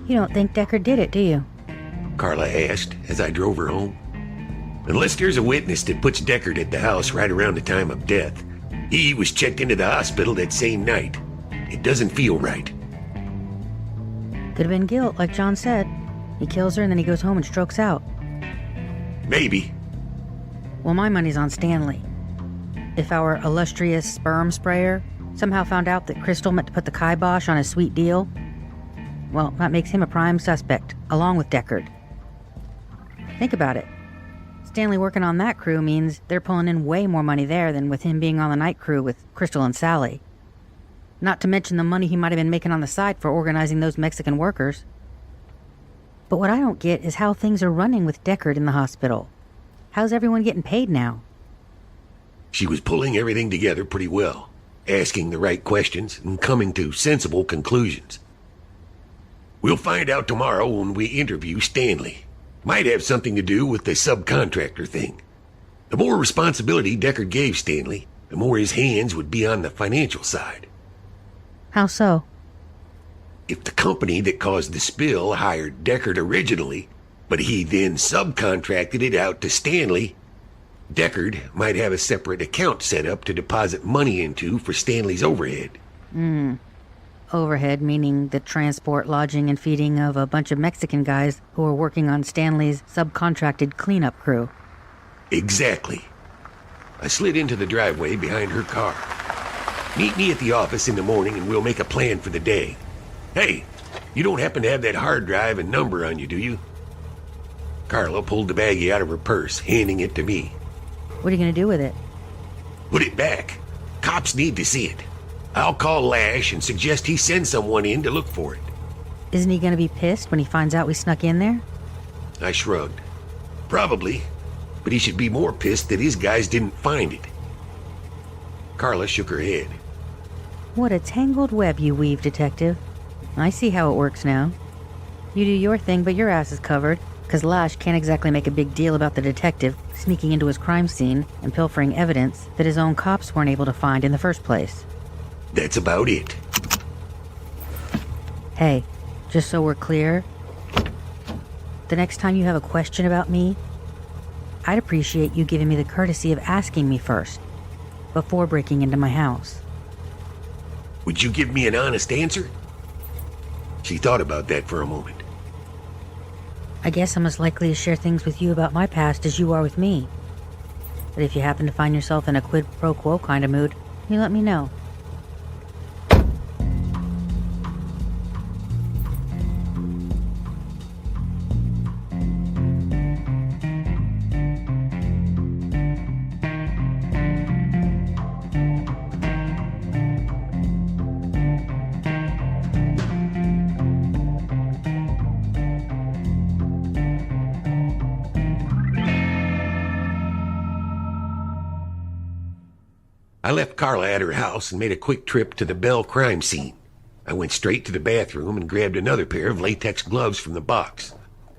You don't think Deckard did it, do you? Carla asked as I drove her home. Unless there's a witness that puts Deckard at the house right around the time of death. He was checked into the hospital that same night. It doesn't feel right. Could have been guilt, like John said. He kills her and then he goes home and strokes out. Maybe. Well, my money's on Stanley. If our illustrious sperm sprayer somehow found out that Crystal meant to put the kibosh on his sweet deal, well, that makes him a prime suspect, along with Deckard. Think about it. Stanley working on that crew means they're pulling in way more money there than with him being on the night crew with Crystal and Sally. Not to mention the money he might have been making on the side for organizing those Mexican workers. But what I don't get is how things are running with Deckard in the hospital. How's everyone getting paid now? She was pulling everything together pretty well, asking the right questions and coming to sensible conclusions. We'll find out tomorrow when we interview Stanley. Might have something to do with the subcontractor thing. The more responsibility Deckard gave Stanley, the more his hands would be on the financial side. How so? If the company that caused the spill hired Deckard originally, but he then subcontracted it out to Stanley, Deckard might have a separate account set up to deposit money into for Stanley's overhead. Overhead meaning the transport, lodging, and feeding of a bunch of Mexican guys who are working on Stanley's subcontracted cleanup crew. Exactly. I slid into the driveway behind her car. Meet me at the office in the morning and we'll make a plan for the day. Hey, you don't happen to have that hard drive and number on you, do you? Carla pulled the baggie out of her purse, handing it to me. What are you going to do with it? Put it back. Cops need to see it. I'll call Lash and suggest he send someone in to look for it. Isn't he going to be pissed when he finds out we snuck in there? I shrugged. Probably, but he should be more pissed that his guys didn't find it. Carla shook her head. What a tangled web you weave, Detective. I see how it works now. You do your thing, but your ass is covered, because Lash can't exactly make a big deal about the detective sneaking into his crime scene and pilfering evidence that his own cops weren't able to find in the first place. That's about it. Hey, just so we're clear, the next time you have a question about me, I'd appreciate you giving me the courtesy of asking me first, before breaking into my house. Would you give me an honest answer? She thought about that for a moment. I guess I'm as likely to share things with you about my past as you are with me. But if you happen to find yourself in a quid pro quo kind of mood, you let me know. I left Carla at her house and made a quick trip to the Bell crime scene. I went straight to the bathroom and grabbed another pair of latex gloves from the box.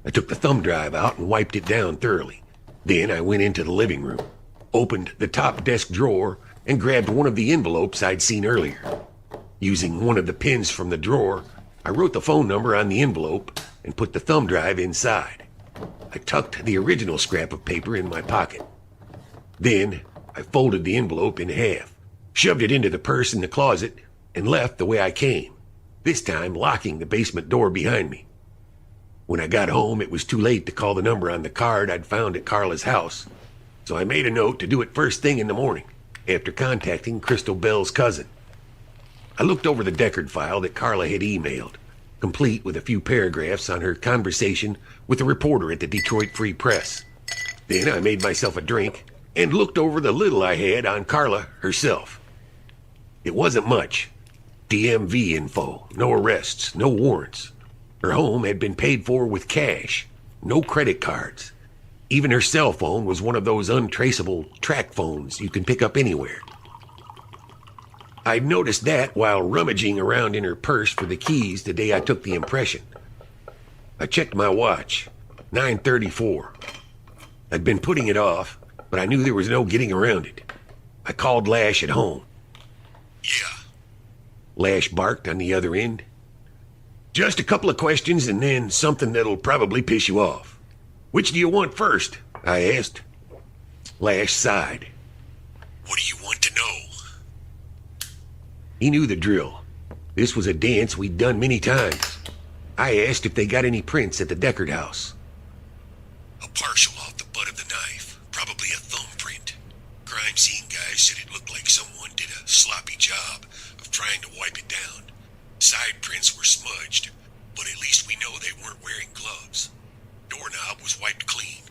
I took the thumb drive out and wiped it down thoroughly. Then I went into the living room, opened the top desk drawer, and grabbed one of the envelopes I'd seen earlier. Using one of the pins from the drawer, I wrote the phone number on the envelope and put the thumb drive inside. I tucked the original scrap of paper in my pocket. Then I folded the envelope in half, shoved it into the purse in the closet, and left the way I came, this time locking the basement door behind me. When I got home, it was too late to call the number on the card I'd found at Carla's house, so I made a note to do it first thing in the morning, after contacting Crystal Bell's cousin. I looked over the Deckard file that Carla had emailed, complete with a few paragraphs on her conversation with a reporter at the Detroit Free Press. Then I made myself a drink and looked over the little I had on Carla herself. It wasn't much. DMV info, no arrests, no warrants. Her home had been paid for with cash, no credit cards. Even her cell phone was one of those untraceable track phones you can pick up anywhere. I'd noticed that while rummaging around in her purse for the keys the day I took the impression. I checked my watch, 9:34. I'd been putting it off, but I knew there was no getting around it. I called Lash at home. Yeah. Lash barked on the other end. Just a couple of questions and then something that'll probably piss you off. Which do you want first? I asked. Lash sighed. What do you want to know? He knew the drill. This was a dance we'd done many times. I asked if they got any prints at the Deckard house. A partial off the butt of the knife. Probably a thumbprint. Crime scene guys said it looked like someone did a sloppy job of trying to wipe it down. Side prints were smudged, but at least we know they weren't wearing gloves. Doorknob was wiped clean.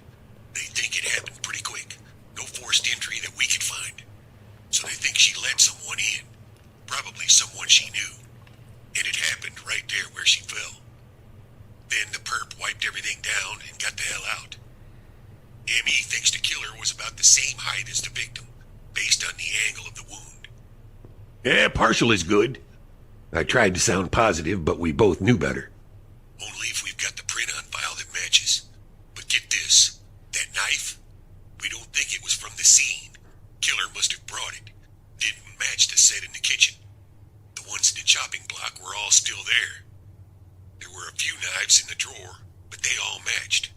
They think it happened pretty quick. No forced entry that we could find. So they think she let someone in. Probably someone she knew. And it happened right there where she fell. Then the perp wiped everything down and got the hell out. M.E. thinks the killer was about the same height as the victim, based on the angle of the wound. Yeah, partial is good. I tried to sound positive, but we both knew better. Only if we've got the print on file that matches. But get this, that knife, we don't think it was from the scene. Killer must have brought it. Didn't match the set in the kitchen. The ones in the chopping block were all still there. There were a few knives in the drawer, but they all matched.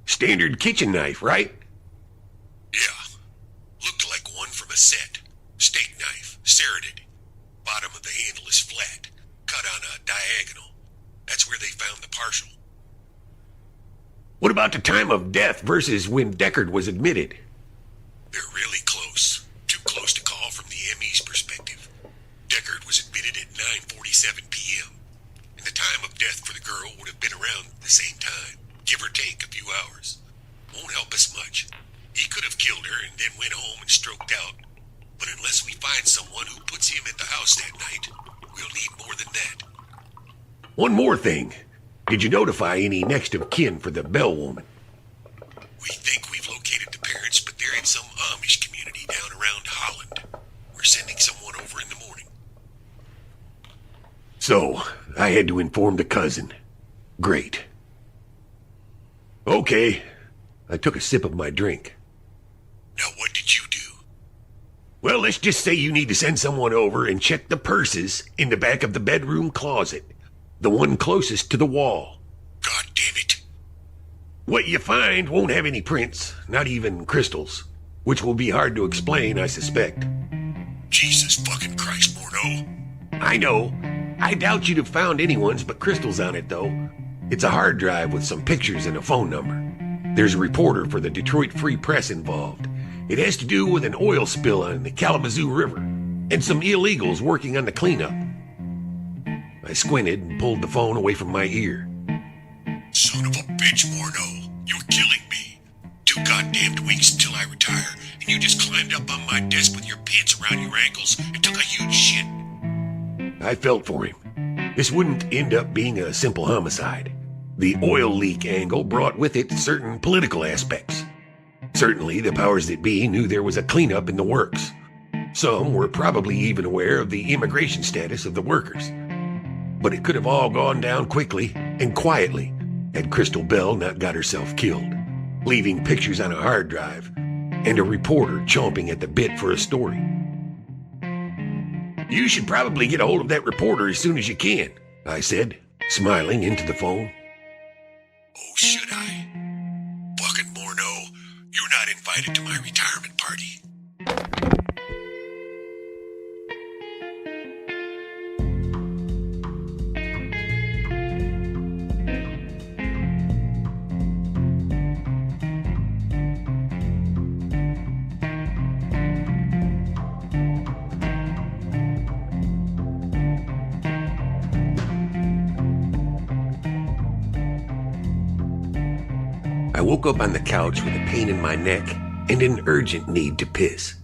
Standard kitchen knife, right? Yeah. Looked like one from a set. Steak knife, serrated. Bottom of the handle is flat, cut on a diagonal. That's where they found the partial. What about the time of death versus when Deckard was admitted? They're really close. Too close to call from the ME's perspective. Deckard was admitted at 9:47 p.m. And the time of death for the girl would have been around the same time, give or take a few hours. Won't help us much. He could have killed her and then went home and stroked out. But unless we find someone who puts him at the house that night, we'll need more than that. One more thing. Did you notify any next of kin for the Bell woman? We think we've located the parents, but they're in some Amish community down around Holland. We're sending someone over in the morning. So, I had to inform the cousin. Great. Okay. I took a sip of my drink. Now what did you do? Well, let's just say you need to send someone over and check the purses in the back of the bedroom closet. The one closest to the wall. God damn it. What you find won't have any prints, not even crystals. Which will be hard to explain, I suspect. Jesus fucking Christ, Morneau. I know. I doubt you'd have found anyone's but crystals on it, though. It's a hard drive with some pictures and a phone number. There's a reporter for the Detroit Free Press involved. It has to do with an oil spill on the Kalamazoo River, and some illegals working on the cleanup. I squinted and pulled the phone away from my ear. Son of a bitch, Morneau. You're killing me. 2 goddamned weeks until I retire, and you just climbed up on my desk with your pants around your ankles and took a huge shit. I felt for him. This wouldn't end up being a simple homicide. The oil leak angle brought with it certain political aspects. Certainly, the powers that be knew there was a cleanup in the works. Some were probably even aware of the immigration status of the workers. But it could have all gone down quickly and quietly had Crystal Bell not got herself killed, leaving pictures on a hard drive and a reporter chomping at the bit for a story. You should probably get a hold of that reporter as soon as you can, I said, smiling into the phone. Oh, should I? Fucking Morneau, you're not invited to my retirement party. I woke up on the couch with a pain in my neck and an urgent need to piss.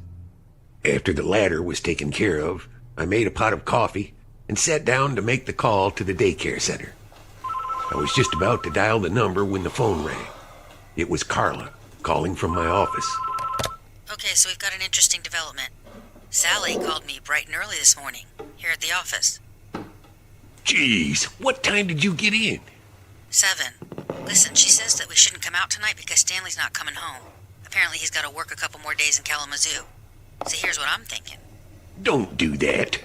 After the latter was taken care of, I made a pot of coffee and sat down to make the call to the daycare center. I was just about to dial the number when the phone rang. It was Carla, calling from my office. Okay, so we've got an interesting development. Sally called me bright and early this morning, here at the office. Jeez, what time did you get in? 7. Listen, she says that we shouldn't come out tonight because Stanley's not coming home. Apparently he's got to work a couple more days in Kalamazoo. So here's what I'm thinking. Don't do that.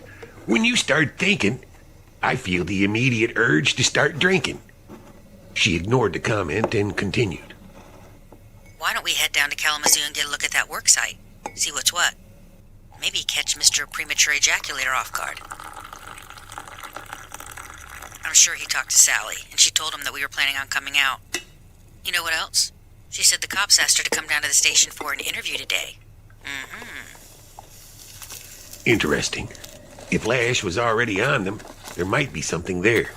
When you start thinking, I feel the immediate urge to start drinking. She ignored the comment and continued. Why don't we head down to Kalamazoo and get a look at that work site? See what's what. Maybe catch Mr. Premature Ejaculator off guard. I'm sure he talked to Sally, and she told him that we were planning on coming out. You know what else? She said the cops asked her to come down to the station for an interview today. Interesting. If Lash was already on them, there might be something there.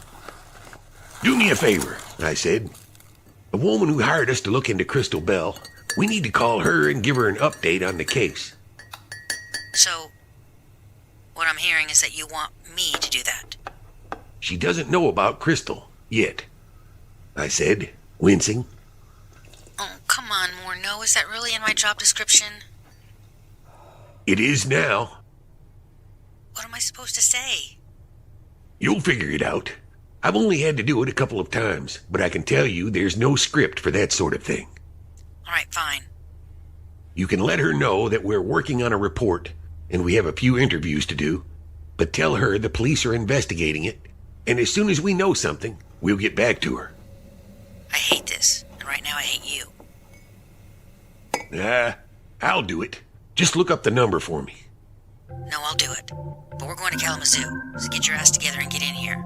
Do me a favor, I said. The woman who hired us to look into Crystal Bell, we need to call her and give her an update on the case. So, what I'm hearing is that you want me to do that. She doesn't know about Crystal, yet, I said, wincing. Oh, come on, Morneau. Is that really in my job description? It is now. What am I supposed to say? You'll figure it out. I've only had to do it a couple of times, but I can tell you there's no script for that sort of thing. All right, fine. You can let her know that we're working on a report, and we have a few interviews to do, but tell her the police are investigating it, and as soon as we know something, we'll get back to her. I hate this, and right now I hate you. I'll do it. Just look up the number for me. No, I'll do it. But we're going to Kalamazoo, so get your ass together and get in here.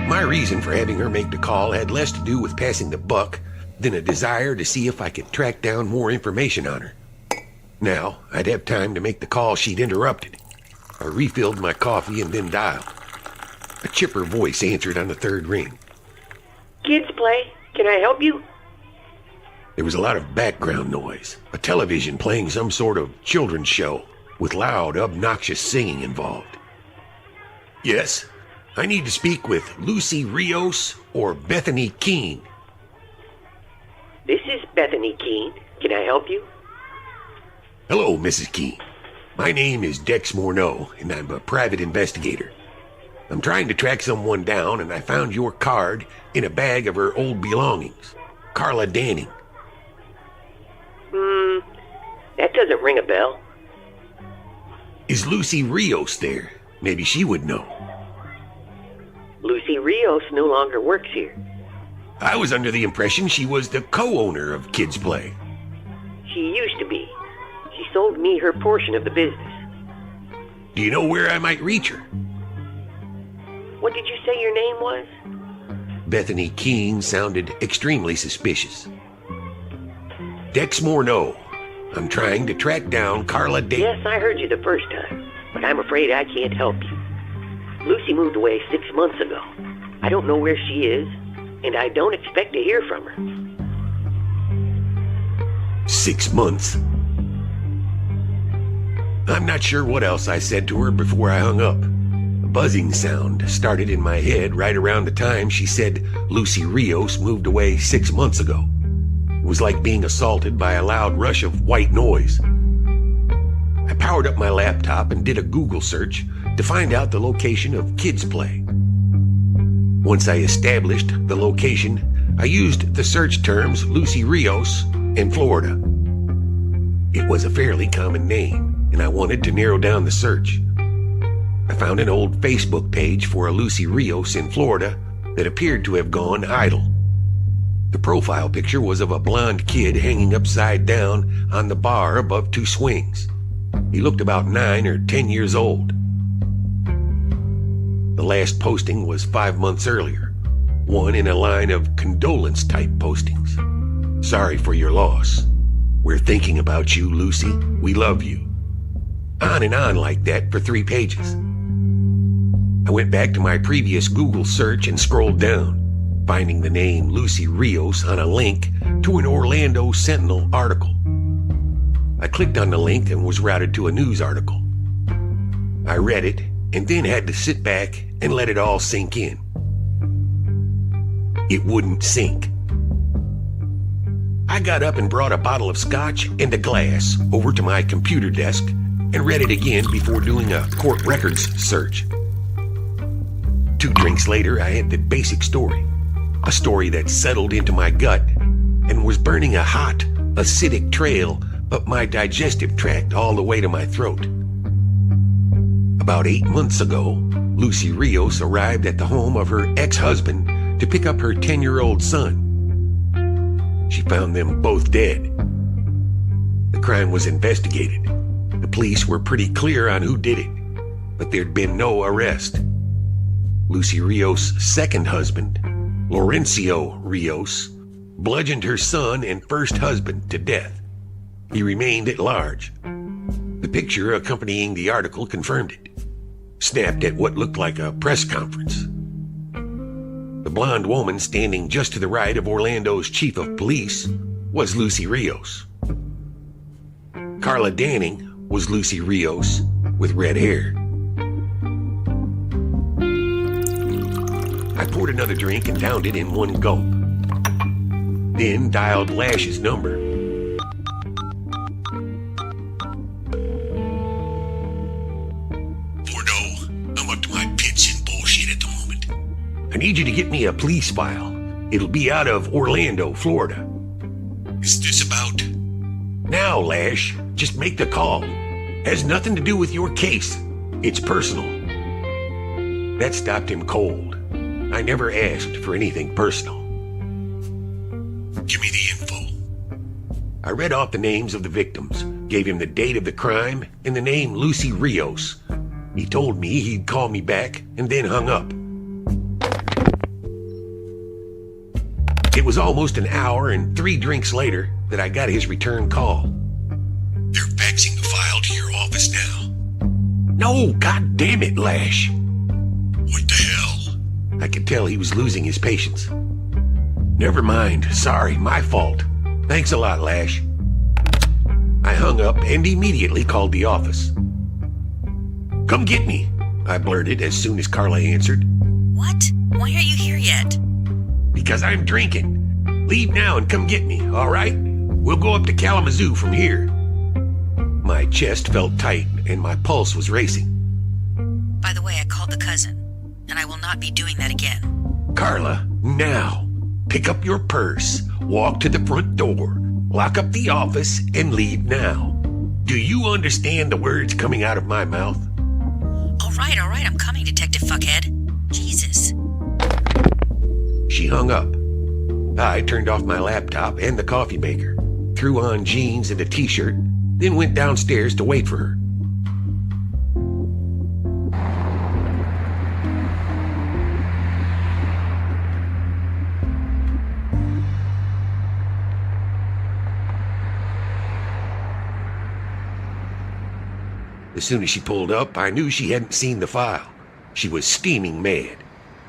My reason for having her make the call had less to do with passing the buck than a desire to see if I could track down more information on her. Now, I'd have time to make the call she'd interrupted. I refilled my coffee and then dialed. A chipper voice answered on the third ring. Kids Play, can I help you? There was a lot of background noise, a television playing some sort of children's show with loud, obnoxious singing involved. Yes, I need to speak with Lucy Rios or Bethany Keene. This is Bethany Keene. Can I help you? Hello, Mrs. Keene. My name is Dex Morneau, and I'm a private investigator. I'm trying to track someone down, and I found your card in a bag of her old belongings. Carla Danning. That doesn't ring a bell. Is Lucy Rios there? Maybe she would know. Lucy Rios no longer works here. I was under the impression she was the co-owner of Kids Play. She used to be. She sold me her portion of the business. Do you know where I might reach her? What did you say your name was? Bethany Keene sounded extremely suspicious. Dex Morneau. I'm trying to track down Carla Danning. Yes, I heard you the first time, but I'm afraid I can't help you. Lucy moved away 6 months ago. I don't know where she is, and I don't expect to hear from her. 6 months. I'm not sure what else I said to her before I hung up. A buzzing sound started in my head right around the time she said Lucy Rios moved away 6 months ago. It was like being assaulted by a loud rush of white noise. I powered up my laptop and did a Google search to find out the location of Kids Play. Once I established the location, I used the search terms Lucy Rios and Florida. It was a fairly common name, and I wanted to narrow down the search. I found an old Facebook page for a Lucy Rios in Florida that appeared to have gone idle. The profile picture was of a blonde kid hanging upside down on the bar above two swings. He looked about 9 or 10 years old. The last posting was 5 months earlier, one in a line of condolence-type postings. Sorry for your loss. We're thinking about you, Lucy. We love you. On and on like that for 3 pages. I went back to my previous Google search and scrolled down, finding the name Lucy Rios on a link to an Orlando Sentinel article. I clicked on the link and was routed to a news article. I read it and then had to sit back and let it all sink in. It wouldn't sink. I got up and brought a bottle of scotch and a glass over to my computer desk and read it again before doing a court records search. 2 drinks later, I had the basic story. A story that settled into my gut and was burning a hot, acidic trail up my digestive tract all the way to my throat. About 8 months ago, Lucy Rios arrived at the home of her ex-husband to pick up her 10-year-old son. She found them both dead. The crime was investigated. The police were pretty clear on who did it, but there'd been no arrest. Lucy Rios' second husband, Laurencio Rios, bludgeoned her son and first husband to death. He remained at large. The picture accompanying the article confirmed it, snapped at what looked like a press conference. The blonde woman standing just to the right of Orlando's chief of police was Lucy Rios. Carla Danning was Lucy Rios with red hair. I poured another drink and downed it in one gulp. Then dialed Lash's number. Bordeaux, I'm up to my pits in bullshit at the moment. I need you to get me a police file. It'll be out of Orlando, Florida. Is this about? Now, Lash, just make the call. Has nothing to do with your case. It's personal. That stopped him cold. I never asked for anything personal. Give me the info. I read off the names of the victims, gave him the date of the crime and the name Lucy Rios. He told me he'd call me back and then hung up. It was almost an hour and 3 drinks later that I got his return call. They're faxing the file to your office now. No, god damn it, Lash. What the hell? I could tell he was losing his patience. Never mind. Sorry, my fault. Thanks a lot, Lash. I hung up and immediately called the office. Come get me, I blurted as soon as Carla answered. What? Why aren't you here yet? Because I'm drinking. Leave now and come get me, all right? We'll go up to Kalamazoo from here. My chest felt tight and my pulse was racing. By the way, I called the cousin, and I will not be doing that again. Carla, now. Pick up your purse, walk to the front door, lock up the office, and leave now. Do you understand the words coming out of my mouth? All right, I'm coming, Detective Fuckhead. Jesus. She hung up. I turned off my laptop and the coffee maker, threw on jeans and a t-shirt, then went downstairs to wait for her. As soon as she pulled up, I knew she hadn't seen the file. She was steaming mad.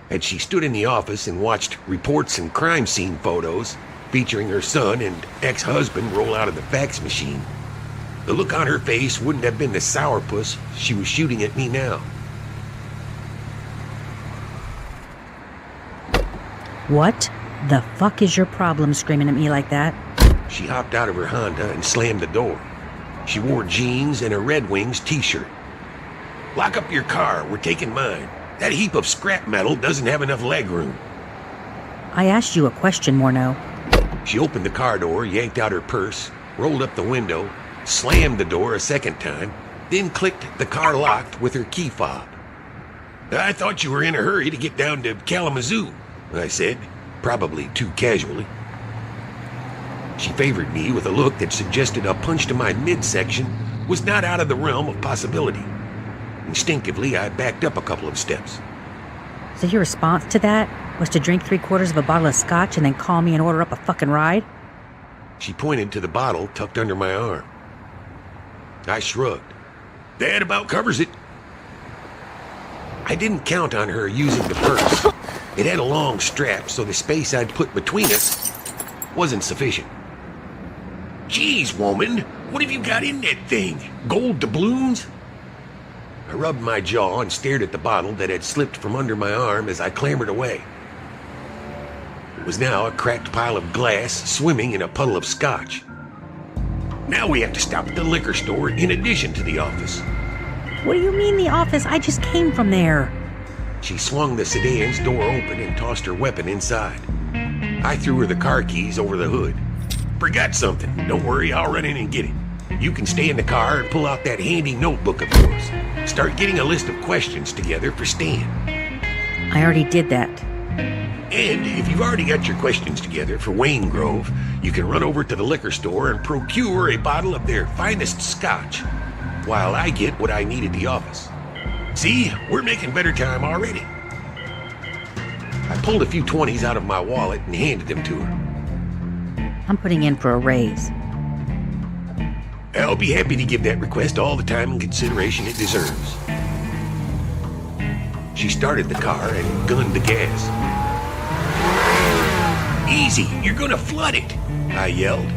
Had she stood in the office and watched reports and crime scene photos featuring her son and ex-husband roll out of the fax machine, the look on her face wouldn't have been the sourpuss she was shooting at me now. What the fuck is your problem screaming at me like that? She hopped out of her Honda and slammed the door. She wore jeans and a Red Wings t-shirt. Lock up your car, we're taking mine. That heap of scrap metal doesn't have enough legroom. I asked you a question, Morneau. She opened the car door, yanked out her purse, rolled up the window, slammed the door a second time, then clicked the car lock with her key fob. I thought you were in a hurry to get down to Kalamazoo, I said, probably too casually. She favored me with a look that suggested a punch to my midsection was not out of the realm of possibility. Instinctively, I backed up a couple of steps. So your response to that was to drink 3/4 of a bottle of scotch and then call me and order up a fucking ride? She pointed to the bottle tucked under my arm. I shrugged. That about covers it. I didn't count on her using the purse. It had a long strap, so the space I'd put between us wasn't sufficient. Geez, woman, what have you got in that thing? Gold doubloons? I rubbed my jaw and stared at the bottle that had slipped from under my arm as I clambered away. It was now a cracked pile of glass swimming in a puddle of scotch. Now we have to stop at the liquor store in addition to the office. What do you mean the office? I just came from there. She swung the sedan's door open and tossed her weapon inside. I threw her the car keys over the hood. Forgot something. Don't worry, I'll run in and get it. You can stay in the car and pull out that handy notebook of yours. Start getting a list of questions together for Stan. I already did that. And if you've already got your questions together for Wayne Grove, you can run over to the liquor store and procure a bottle of their finest scotch, while I get what I need at the office. See, we're making better time already. I pulled a few 20s out of my wallet and handed them to her. I'm putting in for a raise. I'll be happy to give that request all the time and consideration it deserves. She started the car and gunned the gas. Easy, you're gonna flood it, I yelled.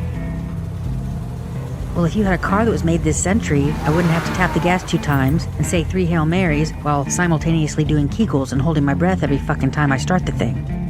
Well, if you had a car that was made this century, I wouldn't have to tap the gas 2 times and say 3 Hail Marys while simultaneously doing Kegels and holding my breath every fucking time I start the thing.